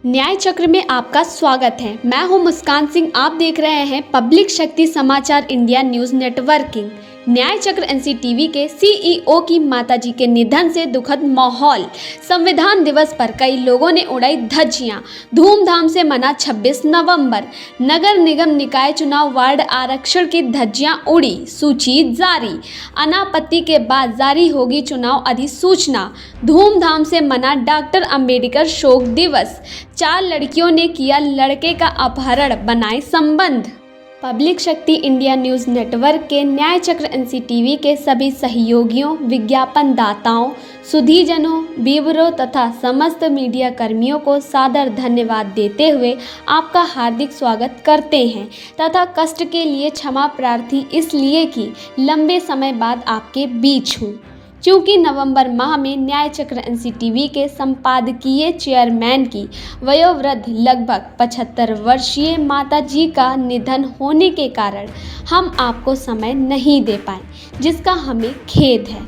न्याय चक्र में आपका स्वागत है। मैं हूं मुस्कान सिंह। आप देख रहे हैं पब्लिक शक्ति समाचार इंडिया न्यूज नेटवर्किंग। न्याय चक्र एनसीटीवी के सीईओ की माताजी के निधन से दुखद माहौल। संविधान दिवस पर कई लोगों ने उड़ाई धज्जियां। धूमधाम से मना 26 नवंबर। नगर निगम निकाय चुनाव वार्ड आरक्षण की धज्जियां उड़ी। सूची जारी। अनापत्ति के बाद जारी होगी चुनाव अधिसूचना। धूमधाम से मना डॉक्टर अंबेडकर शोक दिवस। 4 लड़कियों ने किया लड़के का अपहरण, बनाए संबंध। पब्लिक शक्ति इंडिया न्यूज़ नेटवर्क के न्याय चक्र एनसीटीवी के सभी सहयोगियों, विज्ञापन दाताओं, सुधीजनों, व्यूअरों तथा समस्त मीडिया कर्मियों को सादर धन्यवाद देते हुए आपका हार्दिक स्वागत करते हैं तथा कष्ट के लिए क्षमा प्रार्थी इसलिए कि लंबे समय बाद आपके बीच हूँ। चूँकि नवंबर माह में न्याय चक्र एनसीटीवी के संपादकीय चेयरमैन की वयोवृद्ध लगभग 75 वर्षीय माता जी का निधन होने के कारण हम आपको समय नहीं दे पाए, जिसका हमें खेद है।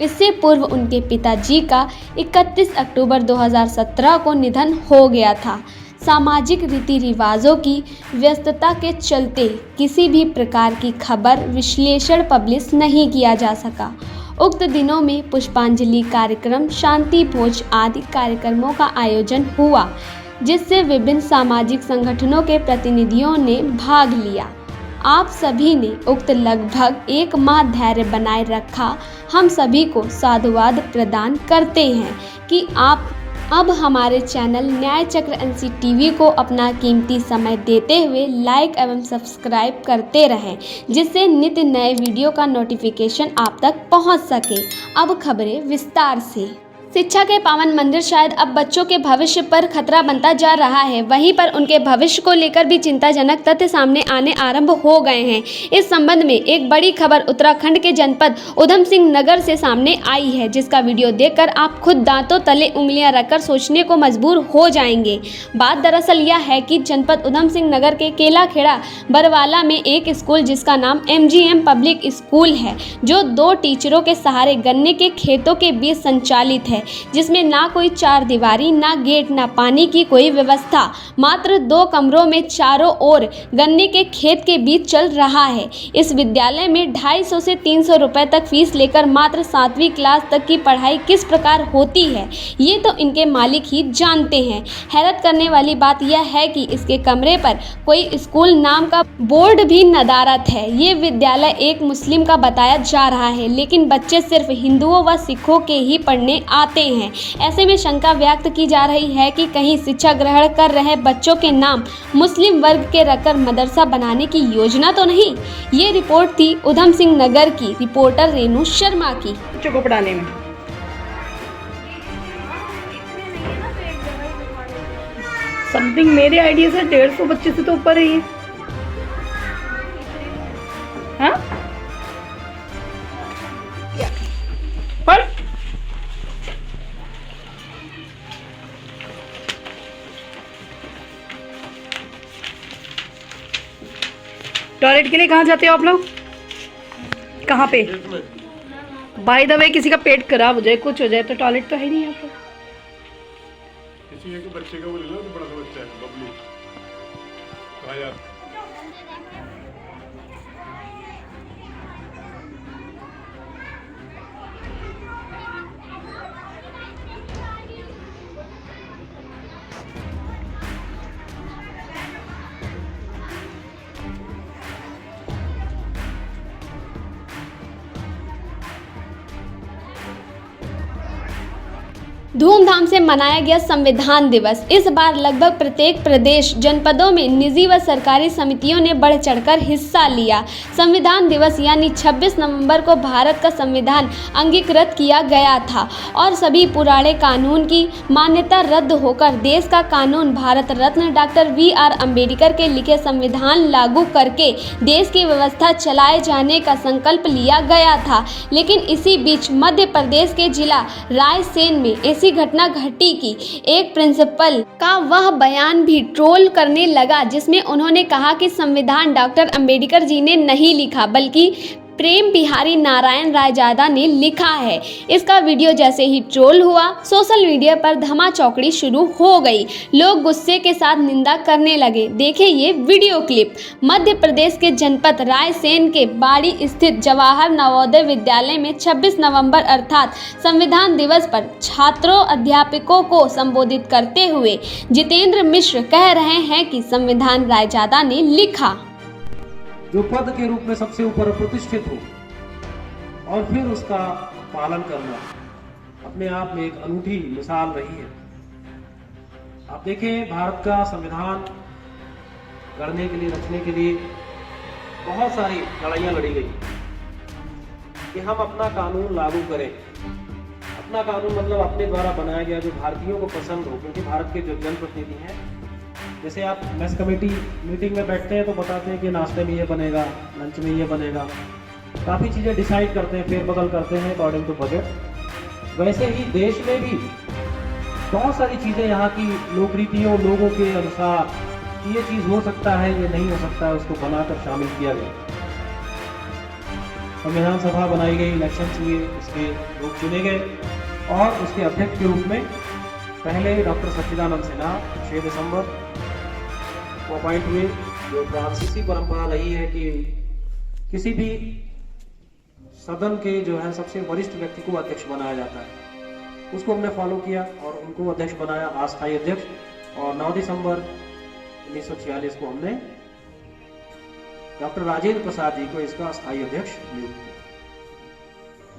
इससे पूर्व उनके पिताजी का 31 अक्टूबर 2017 को निधन हो गया था। सामाजिक रीति रिवाजों की व्यस्तता के चलते किसी भी प्रकार की खबर विश्लेषण पब्लिश नहीं किया जा सका। उक्त दिनों में पुष्पांजलि कार्यक्रम, शांति भोज आदि कार्यक्रमों का आयोजन हुआ, जिससे विभिन्न सामाजिक संगठनों के प्रतिनिधियों ने भाग लिया। आप सभी ने उक्त लगभग 1 माह धैर्य बनाए रखा। हम सभी को साधुवाद प्रदान करते हैं कि आप अब हमारे चैनल न्याय चक्र एनसीटीवी को अपना कीमती समय देते हुए लाइक एवं सब्सक्राइब करते रहें, जिससे नित्य नए वीडियो का नोटिफिकेशन आप तक पहुंच सके। अब खबरें विस्तार से। शिक्षा के पावन मंदिर शायद अब बच्चों के भविष्य पर खतरा बनता जा रहा है। वहीं पर उनके भविष्य को लेकर भी चिंताजनक तथ्य सामने आने आरंभ हो गए हैं। इस संबंध में एक बड़ी खबर उत्तराखंड के जनपद उधम सिंह नगर से सामने आई है, जिसका वीडियो देखकर आप खुद दांतों तले उंगलियां रखकर सोचने को मजबूर हो जाएंगे। बात दरअसल यह है कि जनपद उधम सिंह नगर के केलाखेड़ा बरवाला में एक स्कूल, जिसका नाम MGM पब्लिक स्कूल है, जो 2 टीचरों के सहारे गन्ने के खेतों के बीच संचालित है, जिसमें ना कोई 4 दीवारी, ना गेट, ना पानी की कोई व्यवस्था। मात्र 2 कमरों में चारों ओर गन्ने के खेत के बीच चल रहा है। इस विद्यालय में 250 से 300 रुपए तक फीस लेकर मात्र 7वीं क्लास तक की पढ़ाई किस प्रकार होती है, ये तो इनके मालिक ही जानते हैं। हैरत करने वाली बात यह है कि इसके कमरे पर कोई स्कूल नाम का बोर्ड भी नदारत है। ये विद्यालय एक मुस्लिम का बताया जा रहा है, लेकिन बच्चे सिर्फ हिंदुओं व सिखों के ही पढ़ने आते हैं। ऐसे में शंका व्यक्त की जा रही है कि कहीं शिक्षा ग्रहण कर रहे बच्चों के नाम मुस्लिम वर्ग के रखकर मदरसा बनाने की योजना तो नहीं। ये रिपोर्ट थी उधम सिंह नगर की रिपोर्टर रेणु शर्मा की। बच्चों को पढ़ाने में समथिंग मेरे आइडिया से 150 बच्चे से तो ऊपर है ये। हाँ? पर टॉयलेट के लिए कहाँ जाते हो आप लोग? कहाँ पे? बाय द वे, किसी का पेट खराब हो जाए, कुछ हो जाए तो टॉयलेट तो है नहीं यहाँ पर। किसी के बच्चे का वो ले लो, तो बड़ा सा बच्चा है बबलू। हाँ यार। धूमधाम से मनाया गया संविधान दिवस। इस बार लगभग प्रत्येक प्रदेश जनपदों में निजी व सरकारी समितियों ने बढ़ चढ़कर हिस्सा लिया। संविधान दिवस यानी 26 नवंबर को भारत का संविधान अंगीकृत किया गया था और सभी पुराने कानून की मान्यता रद्द होकर देश का कानून भारत रत्न डॉक्टर VR अम्बेडकर के लिखे संविधान लागू करके देश की व्यवस्था चलाए जाने का संकल्प लिया गया था। लेकिन इसी बीच मध्य प्रदेश के जिला रायसेन में ऐसी घटना घटी कि एक प्रिंसिपल का वह बयान भी ट्रोल करने लगा, जिसमें उन्होंने कहा कि संविधान डॉक्टर अंबेडकर जी ने नहीं लिखा, बल्कि प्रेम बिहारी नारायण रायजादा ने लिखा है। इसका वीडियो जैसे ही ट्रोल हुआ, सोशल मीडिया पर धमाचौकड़ी शुरू हो गई। लोग गुस्से के साथ निंदा करने लगे। देखिए ये वीडियो क्लिप। मध्य प्रदेश के जनपद रायसेन के बाड़ी स्थित जवाहर नवोदय विद्यालय में 26 नवंबर अर्थात संविधान दिवस पर छात्रों अध्यापकों को संबोधित करते हुए जितेंद्र मिश्र कह रहे हैं कि संविधान रायजादा ने लिखा, जो पद के रूप में सबसे ऊपर प्रतिष्ठित हो और फिर उसका पालन करना अपने आप में एक अनूठी मिसाल रही है। आप देखें, भारत का संविधान गढ़ने के लिए, रचने के लिए बहुत सारी लड़ाइयाँ लड़ी गई कि हम अपना कानून लागू करें। अपना कानून मतलब अपने द्वारा बनाया गया जो भारतीयों को पसंद हो, क्योंकि भारत के जो जनप्रतिनिधि हैं, जैसे आप मेस कमेटी मीटिंग में बैठते हैं तो बताते हैं कि नाश्ते में ये बनेगा, लंच में ये बनेगा, काफ़ी चीज़ें डिसाइड करते हैं, फेरबदल करते हैं अकॉर्डिंग टू बजट। वैसे ही देश में भी बहुत सारी चीज़ें यहाँ की लोक रीतियों, लोगों के अनुसार कि ये चीज़ हो सकता है, ये नहीं हो सकता है, उसको बनाकर शामिल किया गया। संविधान सभा बनाई गई, इलेक्शन हुए, उसके लोग चुने गए और उसके अध्यक्ष के रूप में पहले डॉक्टर सच्चिदानंद सिन्हा 6 दिसंबर को अपॉइंट हुए। जो फ्रांसीसी परंपरा रही है कि किसी भी सदन के जो है सबसे वरिष्ठ व्यक्ति को अध्यक्ष बनाया जाता है, उसको हमने फॉलो किया और उनको अध्यक्ष बनाया, अस्थायी अध्यक्ष। और 9 दिसंबर 1946 को हमने डॉक्टर राजेंद्र प्रसाद जी को इसका अस्थायी अध्यक्ष नियुक्त किया।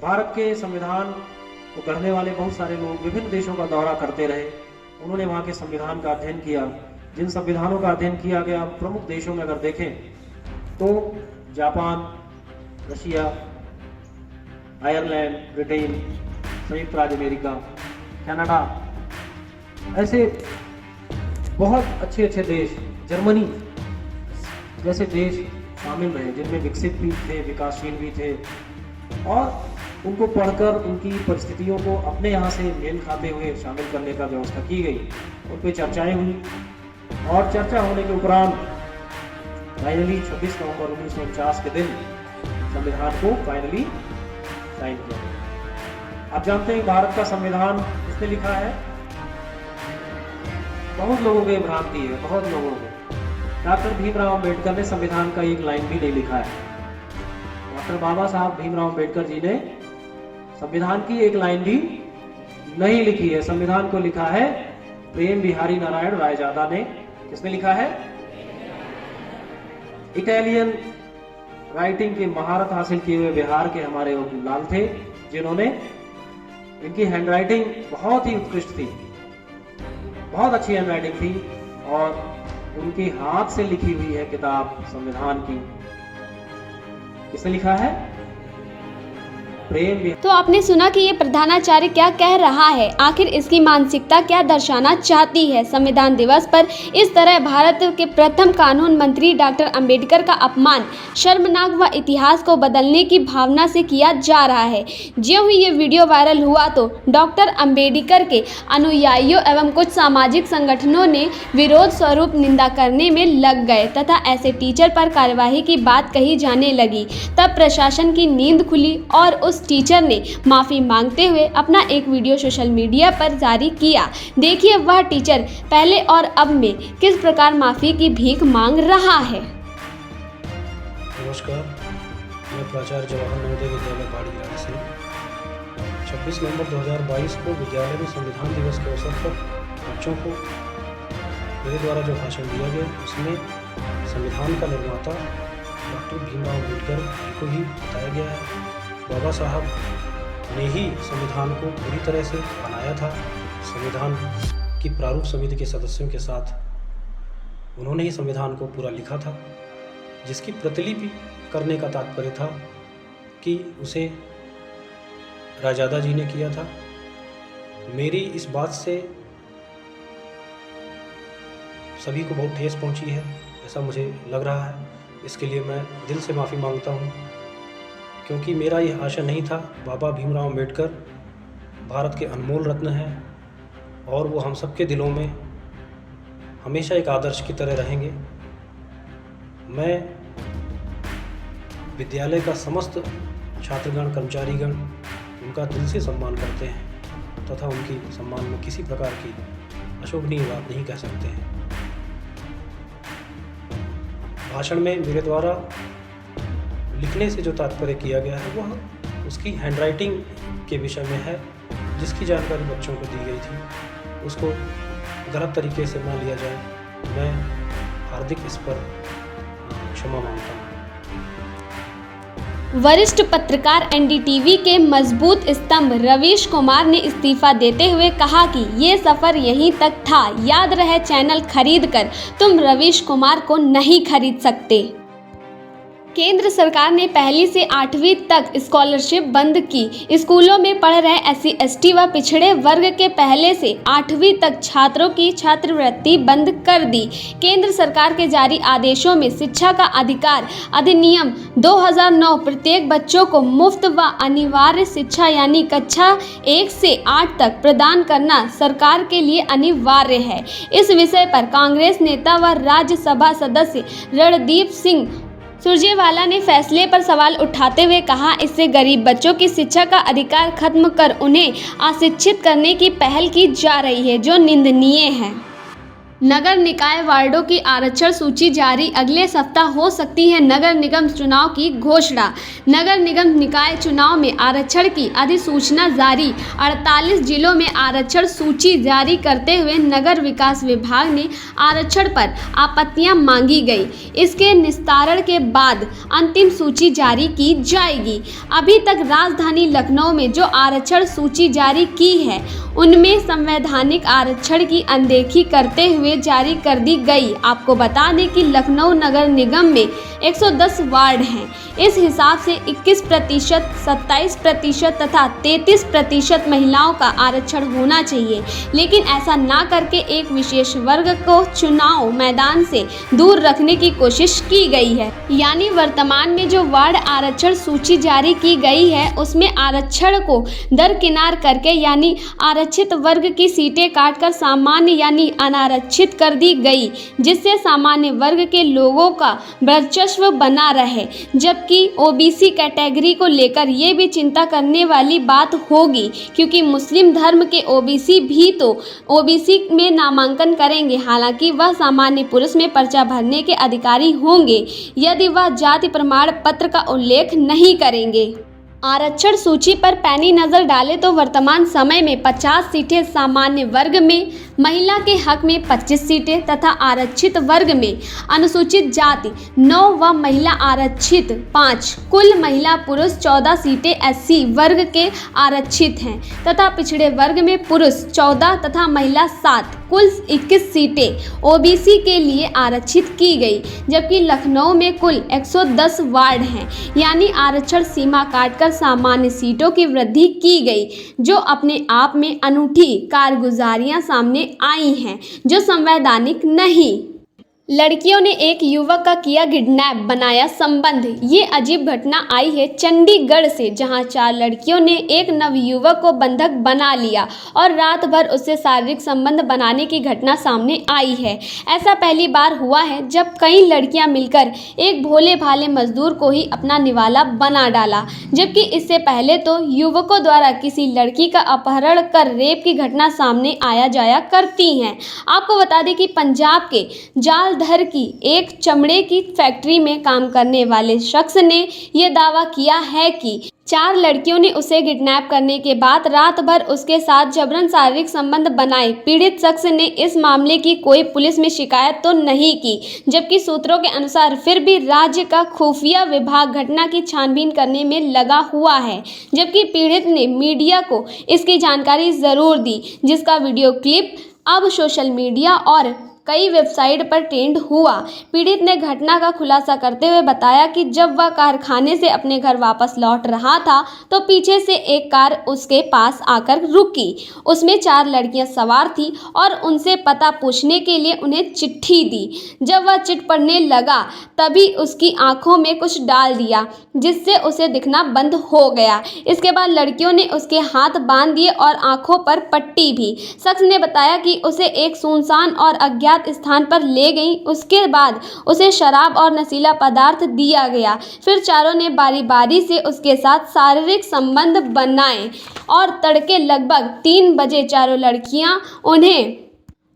भारत के संविधान को गढ़ने वाले बहुत सारे लोग विभिन्न देशों का दौरा करते रहे। उन्होंने वहाँ के संविधान का अध्ययन किया। जिन संविधानों का अध्ययन किया गया, प्रमुख देशों में अगर देखें तो जापान, रशिया, आयरलैंड, ब्रिटेन, संयुक्त राज्य अमेरिका, कनाडा, ऐसे बहुत अच्छे अच्छे देश, जर्मनी जैसे देश शामिल रहे, जिनमें विकसित भी थे, विकासशील भी थे, और उनको पढ़कर उनकी परिस्थितियों को अपने यहाँ से मेल खाते हुए शामिल करने का व्यवस्था की गई। उन पर चर्चाएँ हुई और चर्चा होने के उपरांत फाइनली 26 नवंबर 1949 के दिन संविधान को फाइनली साइन किया गया। आप जानते हैं भारत का संविधान किसने लिखा है? बहुत लोगों की भ्रांति है, बहुत लोगों को। डॉक्टर भीमराव अम्बेडकर ने संविधान का एक लाइन भी नहीं लिखा है। डॉक्टर बाबा साहब भीमराव अम्बेडकर जी ने संविधान की एक लाइन भी नहीं लिखी है। संविधान को लिखा है प्रेम बिहारी नारायण रायजादा ने। किसने लिखा है? इटालियन राइटिंग की महारत हासिल किए हुए बिहार के हमारे लाल थे, जिन्होंने, इनकी हैंडराइटिंग बहुत ही उत्कृष्ट थी, बहुत अच्छी हैंडराइटिंग थी, और उनके हाथ से लिखी हुई है किताब संविधान की। किसने लिखा है? तो आपने सुना कि ये प्रधानाचार्य क्या कह रहा है, आखिर इसकी मानसिकता क्या दर्शाना चाहती है। संविधान दिवस पर इस तरह भारत के प्रथम कानून मंत्री डॉक्टर अंबेडकर का अपमान शर्मनाक व इतिहास को बदलने की भावना से किया जा रहा है। ज्यों ही ये वीडियो वायरल हुआ तो डॉक्टर अंबेडकर के अनुयायियों एवं कुछ सामाजिक संगठनों ने विरोध स्वरूप निंदा करने में लग गए तथा ऐसे टीचर पर कार्यवाही की बात कही जाने लगी। तब प्रशासन की नींद खुली और उस टीचर ने माफी मांगते हुए अपना एक वीडियो सोशल मीडिया पर जारी किया। देखिए वह टीचर पहले और अब में किस प्रकार माफी की भीख मांग रहा है। नमस्कार, मैं प्राचार्य जवाहर नवोदय विद्यालय बाड़ी रायसेन। 26 नवंबर 2022 को विद्यालय में संविधान दिवस के अवसर पर बच्चों को मेरे द्वारा जो भाषण दिया गया, उसमें संविधान का निर्माता डॉक्टर भीमराव अम्बेडकर जी को ही बताया गया है। बाबा साहब ने ही संविधान को पूरी तरह से बनाया था। संविधान की प्रारूप समिति के सदस्यों के साथ उन्होंने ही संविधान को पूरा लिखा था, जिसकी प्रतिलिपि करने का तात्पर्य था कि उसे रायजादा जी ने किया था। मेरी इस बात से सभी को बहुत ठेस पहुंची है, ऐसा मुझे लग रहा है। इसके लिए मैं दिल से माफ़ी मांगता हूं, क्योंकि मेरा यह आशा नहीं था। बाबा भीमराव अम्बेडकर भारत के अनमोल रत्न हैं और वो हम सबके दिलों में हमेशा एक आदर्श की तरह रहेंगे। मैं विद्यालय का समस्त छात्रगण कर्मचारीगण उनका दिल से सम्मान करते हैं तथा उनकी सम्मान में किसी प्रकार की अशोभनीय बात नहीं कह सकते हैं। भाषण में मेरे द्वारा लिखने से जो तात्पर्य किया गया है वह उसकी हैंडराइटिंग के विषय में है, जिसकी जानकारी बच्चों को दी गई थी उसको गलत तरीके से ना लिया जाए। मैं हार्दिक इस पर क्षमा मांगता हूँ। वरिष्ठ पत्रकार एनडीटीवी के मजबूत स्तंभ रवीश कुमार ने इस्तीफा देते हुए कहा कि ये सफ़र यहीं तक था, याद रहे चैनल खरीदकर तुम रवीश कुमार को नहीं खरीद सकते। केंद्र सरकार ने 1ली से 8वीं तक स्कॉलरशिप बंद की। स्कूलों में पढ़ रहे SC ST व पिछड़े वर्ग के 1 से 8वीं तक छात्रों की छात्रवृत्ति बंद कर दी। केंद्र सरकार के जारी आदेशों में शिक्षा का अधिकार अधिनियम 2009 प्रत्येक बच्चों को मुफ्त व अनिवार्य शिक्षा यानी कक्षा 1 से 8 तक प्रदान करना सरकार के लिए अनिवार्य है। इस विषय पर कांग्रेस नेता व राज्यसभा सदस्य रणदीप सिंह सुरजेवाला ने फैसले पर सवाल उठाते हुए कहा, इससे गरीब बच्चों की शिक्षा का अधिकार खत्म कर उन्हें अशिक्षित करने की पहल की जा रही है, जो निंदनीय है। नगर निकाय वार्डों की आरक्षण सूची जारी, अगले सप्ताह हो सकती है नगर निगम चुनाव की घोषणा। नगर निगम निकाय चुनाव में आरक्षण की अधिसूचना जारी। 48 जिलों में आरक्षण सूची जारी करते हुए नगर विकास विभाग ने आरक्षण पर आपत्तियां मांगी गई। इसके निस्तारण के बाद अंतिम सूची जारी की जाएगी। अभी तक राजधानी लखनऊ में जो आरक्षण सूची जारी की है उनमें संवैधानिक आरक्षण की अनदेखी करते हुए जारी कर दी गई। आपको बता दें कि लखनऊ नगर निगम में 110 वार्ड हैं। इस हिसाब से 21%, 27% तथा 33% महिलाओं का आरक्षण होना चाहिए, लेकिन ऐसा ना करके एक विशेष वर्ग को चुनाव मैदान से दूर रखने की कोशिश की गई है। यानी वर्तमान में जो वार्ड आरक्षण सूची जारी की गई है उसमें आरक्षण को दरकिनार करके यानी आरक्षित वर्ग की सीटें काटकर सामान्य यानी अनारक्षित कर दी गई, जिससे सामान्य वर्ग के लोगों का वर्चस्व बना रहे। जबकि ओबीसी कैटेगरी को लेकर ये भी चिंता करने वाली बात होगी, क्योंकि मुस्लिम धर्म के ओबीसी भी तो ओबीसी में नामांकन करेंगे, हालांकि वह सामान्य पुरुष में पर्चा भरने के अधिकारी होंगे यदि वह जाति प्रमाण पत्र का उल्लेख नहीं करेंगे। आरक्षण सूची पर पैनी नज़र डालें तो वर्तमान समय में 50 सीटें सामान्य वर्ग में, महिला के हक में 25 सीटें तथा आरक्षित वर्ग में अनुसूचित जाति 9 व महिला आरक्षित 5, कुल महिला पुरुष 14 सीटें SC वर्ग के आरक्षित हैं तथा पिछड़े वर्ग में पुरुष 14 तथा महिला 7, कुल 21 सीटें ओबीसी के लिए आरक्षित की गई। जबकि लखनऊ में कुल 110 वार्ड हैं, यानी आरक्षण सीमा काटकर सामान्य सीटों की वृद्धि की गई, जो अपने आप में अनूठी कारगुजारियां सामने आई हैं, जो संवैधानिक नहीं। लड़कियों ने एक युवक का किया किडनैप, बनाया संबंध। ये अजीब घटना आई है चंडीगढ़ से, जहां 4 लड़कियों ने एक नवयुवक को बंधक बना लिया और रात भर उससे शारीरिक संबंध बनाने की घटना सामने आई है। ऐसा पहली बार हुआ है जब कई लड़कियां मिलकर एक भोले भाले मजदूर को ही अपना निवाला बना डाला, जबकि इससे पहले तो युवकों द्वारा किसी लड़की का अपहरण कर रेप की घटना सामने आया जाया करती हैं। आपको बता दें कि पंजाब के जालधर की एक चमड़े की फैक्ट्री में काम करने वाले शख्स ने यह दावा किया है कि 4 लड़कियों ने उसे किडनैप करने के बाद रात भर उसके साथ जबरन शारीरिक संबंध बनाए। पीड़ित शख्स ने इस मामले की कोई पुलिस में शिकायत तो नहीं की, जबकि सूत्रों के अनुसार फिर भी राज्य का खुफिया विभाग घटना की छानबीन करने में लगा हुआ है। जबकि पीड़ित ने मीडिया को इसकी जानकारी ज़रूर दी, जिसका वीडियो क्लिप अब सोशल मीडिया और कई वेबसाइट पर ट्रेंड हुआ। पीड़ित ने घटना का खुलासा करते हुए बताया कि जब वह कारखाने से अपने घर वापस लौट रहा था तो पीछे से एक कार उसके पास आकर रुकी। उसमें 4 लड़कियां सवार थी और उनसे पता पूछने के लिए उन्हें चिट्ठी दी। जब वह चिट पढ़ने लगा तभी उसकी आंखों में कुछ डाल दिया, जिससे उसे दिखना बंद हो गया। इसके बाद लड़कियों ने उसके हाथ बांध दिए और आंखों पर पट्टी भी। शख्स ने बताया कि उसे एक सुनसान और अज्ञात अज्ञात स्थान पर ले गईं। उसके बाद उसे शराब और नशीला पदार्थ दिया गया। फिर चारों ने बारी बारी से उसके साथ शारीरिक संबंध बनाए और तड़के लगभग 3 बजे चारों लड़कियां उन्हें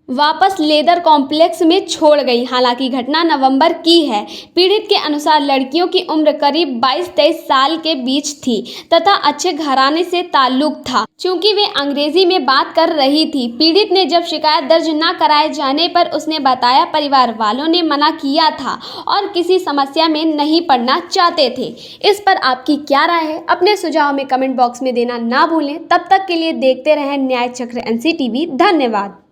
वापस लेदर कॉम्प्लेक्स में छोड़ गई। हालांकि घटना नवंबर की है। पीड़ित के अनुसार लड़कियों की उम्र करीब 22-23 साल के बीच थी तथा अच्छे घराने से ताल्लुक था, चूंकि वे अंग्रेजी में बात कर रही थी। पीड़ित ने जब शिकायत दर्ज न कराए जाने पर उसने बताया परिवार वालों ने मना किया था और किसी समस्या में नहीं पड़ना चाहते थे। इस पर आपकी क्या राय है? अपने सुझाव में कमेंट बॉक्स में देना ना भूलें। तब तक के लिए देखते रहें न्याय चक्र NCTV। धन्यवाद।